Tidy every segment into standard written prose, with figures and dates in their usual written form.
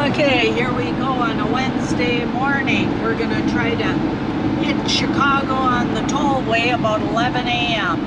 Okay, here we go on a Wednesday morning. We're going to try to hit Chicago on the tollway about 11 a.m.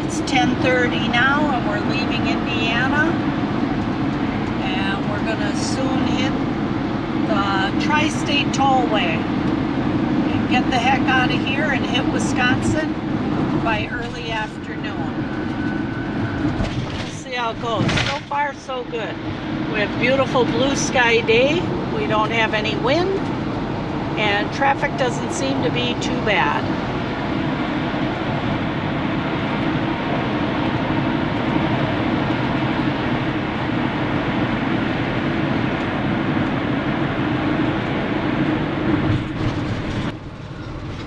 It's 10:30 now and we're leaving Indiana. And we're going to soon hit the Tri-State Tollway and get the heck out of here and hit Wisconsin by early afternoon. We'll see how it goes. So far, so good. We have beautiful blue sky day. We don't have any wind, and traffic doesn't seem to be too bad.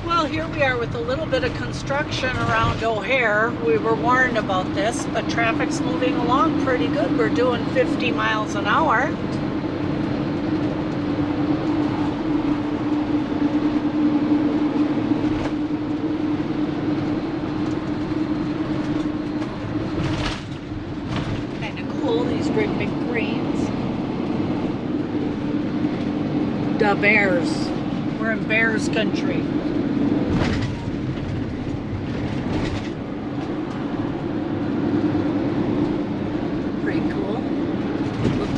Well, here we are with a little bit of construction around O'Hare. We were warned about this, but traffic's moving along pretty good. We're doing 50 miles an hour. Kind of cool, these great big cranes. The bears. We're in bears country.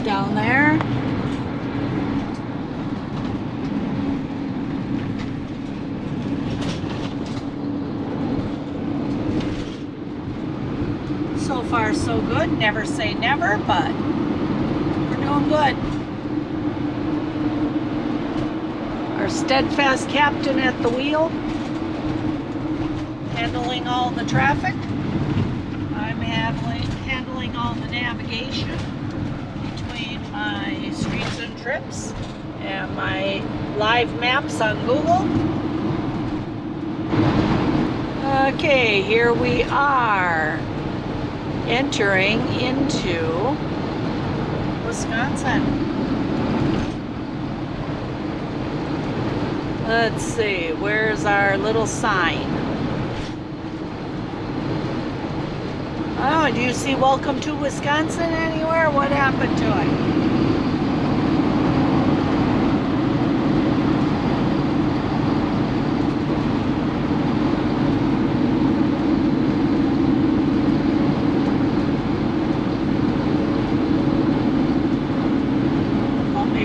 Down there. So far so good. Never say never, but we're doing good. Our steadfast captain at the wheel, handling all the traffic. I'm handling all the navigation. My streets and trips and my live maps on Google. Okay, here we are entering into Wisconsin. Let's see, where's our little sign? Oh, do you see welcome to Wisconsin anywhere? What happened to it?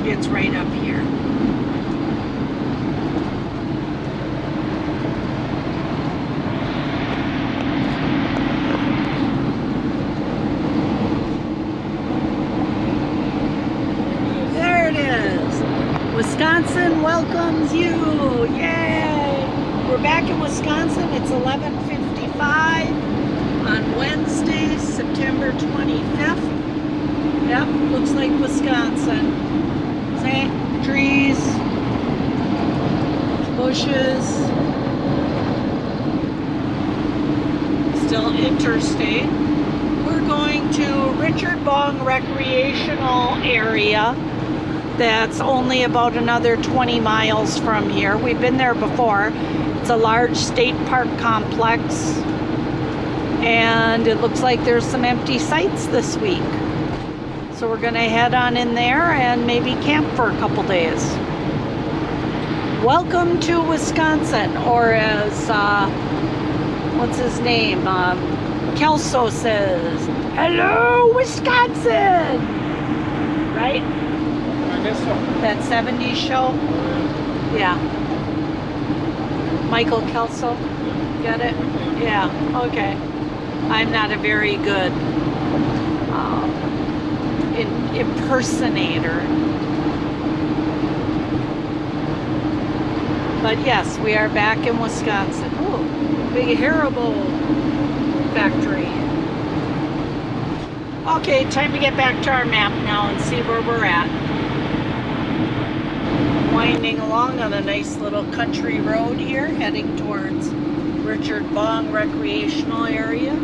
It's right up here. There it is. Wisconsin welcomes you. Yay! We're back in Wisconsin. It's 11:55 on Wednesday, September 25th. Yep, looks like Wisconsin. Trees, bushes, still interstate. We're going to Richard Bong recreational area that's only about another 20 miles from here. We've been there before. It's a large state park complex and it looks like there's some empty sites this week. So we're gonna head on in there and maybe camp for a couple days. Welcome to Wisconsin, or as, what's his name? Kelso says, hello, Wisconsin! Right? I guess so. That 70s show? Yeah. Michael Kelso? Get it? Yeah, okay. I'm not a very good impersonator. But yes, we are back in Wisconsin. Ooh, big Haribo factory. Okay, time to get back to our map now and see where we're at. Winding along on a nice little country road here, heading towards Richard Bong recreational area.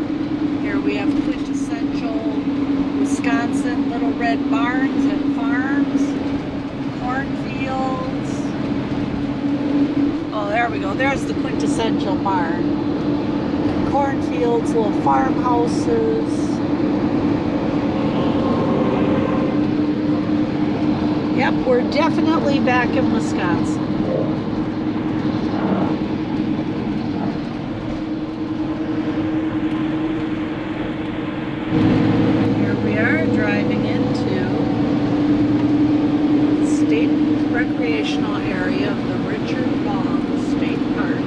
Here we have quintessential know, there's the quintessential barn. Cornfields, little farmhouses. Yep, we're definitely back in Wisconsin. Here we are driving into the state recreational area of the Bong State Park.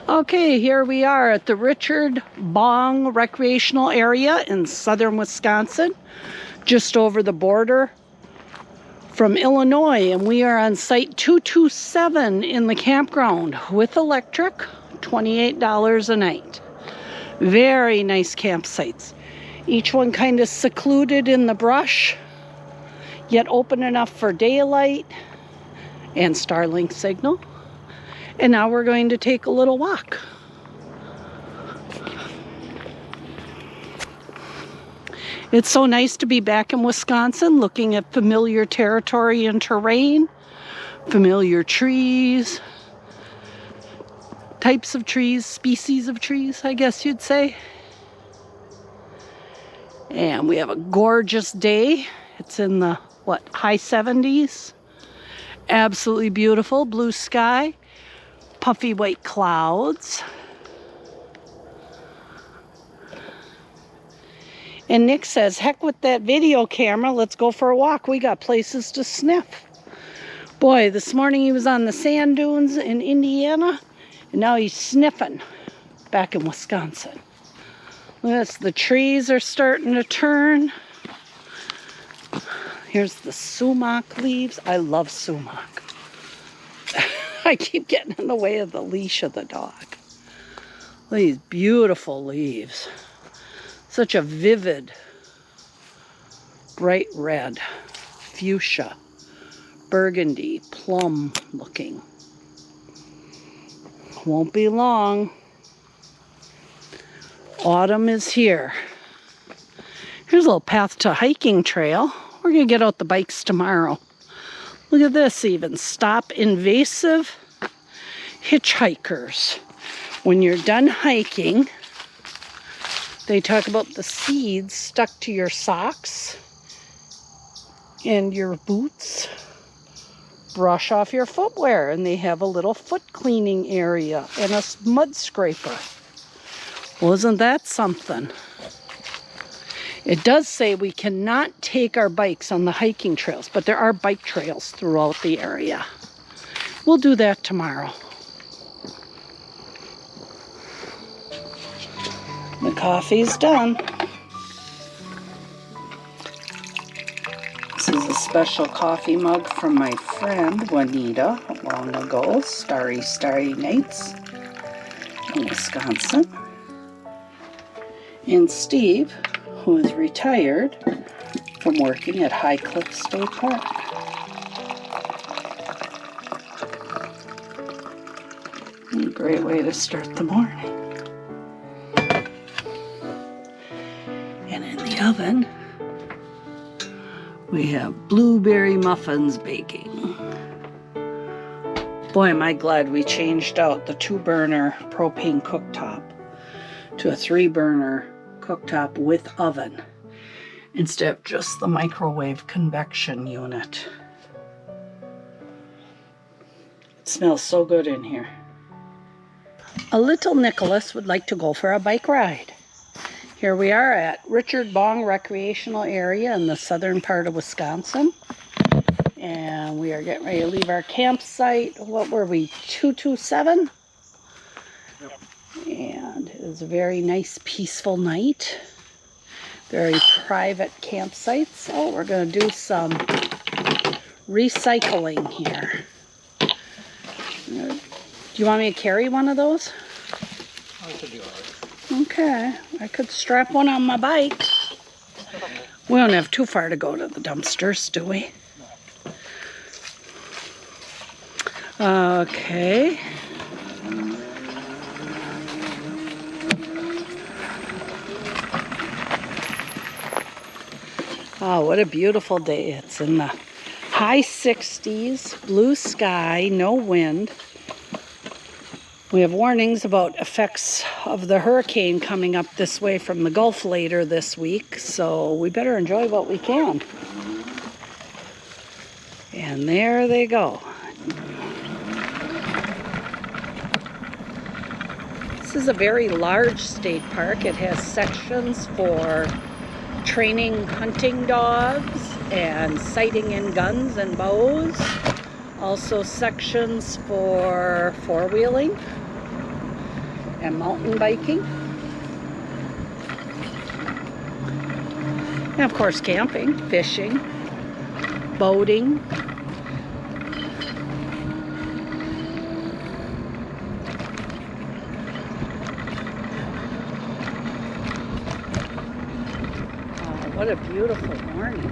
Okay, here we are at the Bong recreational area in southern Wisconsin, just over the border from Illinois, and we are on site 227 in the campground with electric, $28 a night. Very nice campsites. Each one kind of secluded in the brush, yet open enough for daylight and Starlink signal. And now we're going to take a little walk. It's so nice to be back in Wisconsin, looking at familiar territory and terrain, familiar trees, types of trees, species of trees, I guess you'd say. And we have a gorgeous day. It's in the, high 70s. Absolutely beautiful, blue sky. Puffy white clouds. And Nick says, heck with that video camera, let's go for a walk. We got places to sniff. Boy, this morning he was on the sand dunes in Indiana, and now he's sniffing back in Wisconsin. Look at this, the trees are starting to turn. Here's the sumac leaves. I love sumac. I keep getting in the way of the leash of the dog. Look at these beautiful leaves. Such a vivid, bright red, fuchsia, burgundy, plum looking. Won't be long. Autumn is here. Here's a little path to hiking trail. We're going to get out the bikes tomorrow. Look at this even. Stop invasive hitchhikers. When you're done hiking, they talk about the seeds stuck to your socks and your boots. Brush off your footwear, and they have a little foot cleaning area and a mud scraper. Wasn't that something? It does say we cannot take our bikes on the hiking trails, but there are bike trails throughout the area. We'll do that tomorrow. The coffee's done. This is a special coffee mug from my friend Juanita long ago. Starry, starry nights in Wisconsin. And Steve, who is retired from working at High Cliff State Park. A great way to start the morning. And in the oven, we have blueberry muffins baking. Boy, am I glad we changed out the 2-burner propane cooktop to a 3-burner cooktop with oven instead of just the microwave convection unit. It smells so good in here. A little Nicholas would like to go for a bike ride. Here we are at Bong recreational area in the southern part of Wisconsin, and we are getting ready to leave our campsite. What were we, 227? And it was a very nice, peaceful night. Very private campsites. Oh, we're going to do some recycling here. Do you want me to carry one of those? I should be all right. Okay, I could strap one on my bike. We don't have too far to go to the dumpsters, do we? Okay. Oh, what a beautiful day. It's in the high 60s, blue sky, no wind. We have warnings about effects of the hurricane coming up this way from the Gulf later this week, so we better enjoy what we can. And there they go. This is a very large state park. It has sections for training hunting dogs and sighting in guns and bows. Also sections for four-wheeling and mountain biking. And of course camping, fishing, boating. Oh, what a beautiful morning.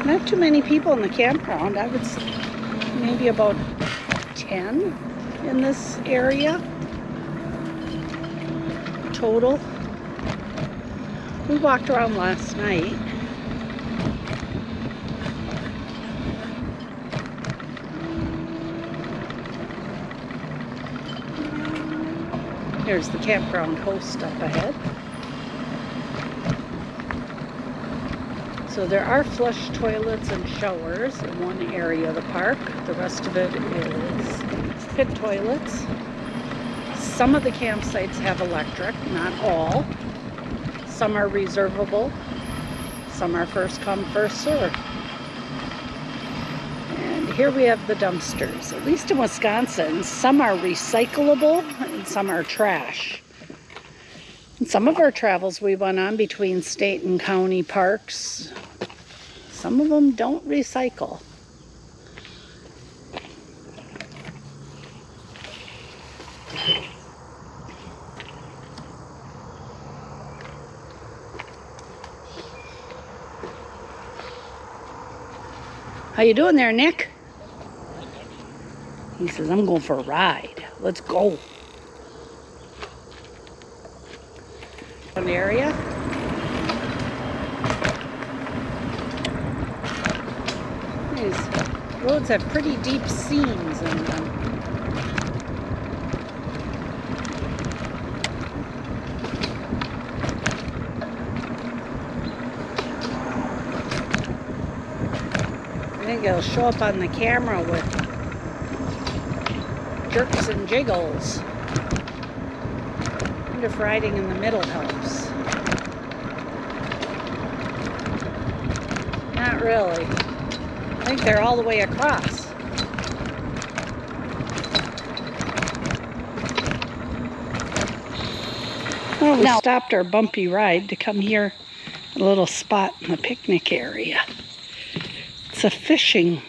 Not too many people in the campground. I would say maybe about 10 in this area total. We walked around last night. Here's the campground host up ahead. So there are flush toilets and showers in one area of the park. The rest of it is pit toilets. Some of the campsites have electric, not all. Some are reservable. Some are first come, first served. And here we have the dumpsters. At least in Wisconsin, some are recyclable and some are trash. And some of our travels we went on between state and county parks, some of them don't recycle. How you doing there, Nick? He says, I'm going for a ride. Let's go. An area. These roads have pretty deep seams in them. I think it'll show up on the camera with jerks and jiggles. I wonder if riding in the middle helps. Not really. I think they're all the way across. Well, we stopped our bumpy ride to come here, a little spot in the picnic area. It's a fishing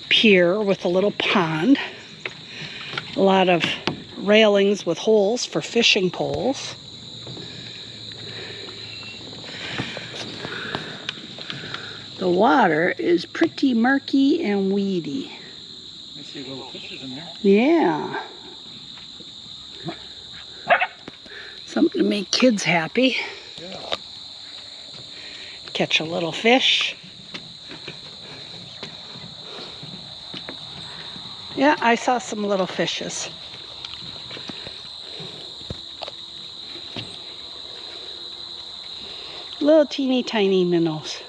pier with a little pond. A lot of railings with holes for fishing poles. The water is pretty murky and weedy. I see little fishes in there. Yeah. Something to make kids happy. Yeah. Catch a little fish. Yeah, I saw some little fishes. Little teeny tiny minnows.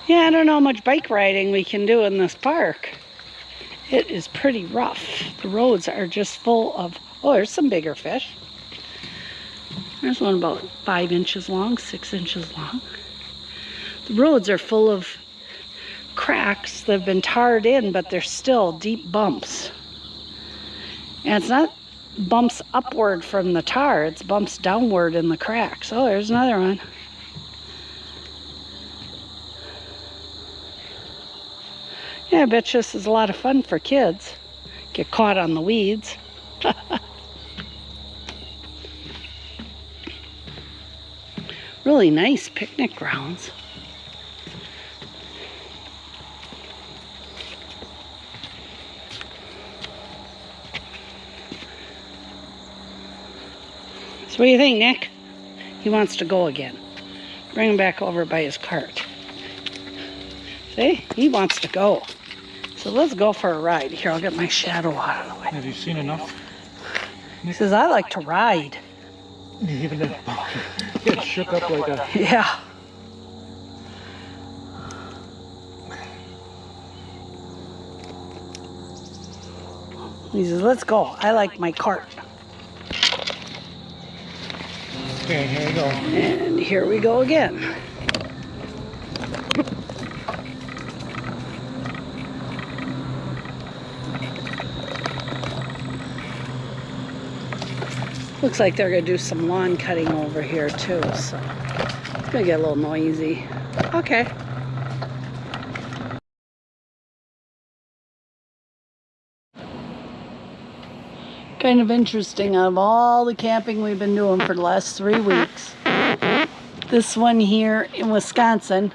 Yeah, I don't know how much bike riding we can do in this park. It is pretty rough. The roads are just full of Oh, there's some bigger fish. There's one about 5 inches long, 6 inches long. The roads are full of cracks that have been tarred in, but they're still deep bumps. And it's not bumps upward from the tar, it's bumps downward in the cracks. Oh, there's another one. Yeah, I bet you this is a lot of fun for kids. Get caught on the weeds. Really nice picnic grounds. So what do you think, Nick? He wants to go again. Bring him back over by his cart. See? He wants to go. So let's go for a ride. Here, I'll get my shadow out of the way. Have you seen enough? He says, I like to ride. Even if get shook up like a... Yeah. He says, let's go. I like my cart. Okay, here we go. And here we go again. Looks like they're going to do some lawn cutting over here too, so it's going to get a little noisy. Okay. Kind of interesting, out of all the camping we've been doing for the last 3 weeks, this one here in Wisconsin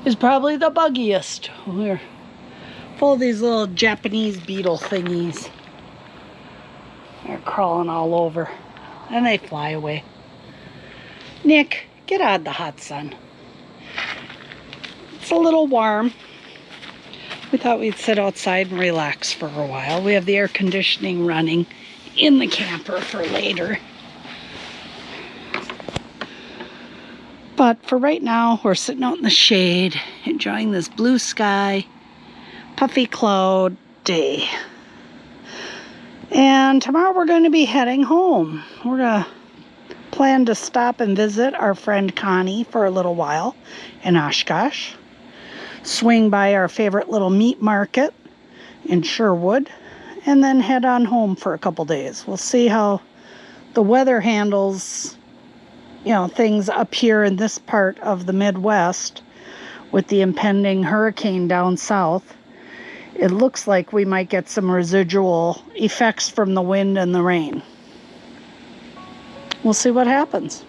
is probably the buggiest. We're full of these little Japanese beetle thingies. They're crawling all over, and they fly away. Nick, get out of the hot sun. It's a little warm. We thought we'd sit outside and relax for a while. We have the air conditioning running in the camper for later. But for right now, we're sitting out in the shade, enjoying this blue sky, puffy cloud day. And tomorrow we're going to be heading home. We're going to plan to stop and visit our friend Connie for a little while in Oshkosh. Swing by our favorite little meat market in Sherwood. And then head on home for a couple days. We'll see how the weather handles, things up here in this part of the Midwest with the impending hurricane down south. It looks like we might get some residual effects from the wind and the rain. We'll see what happens.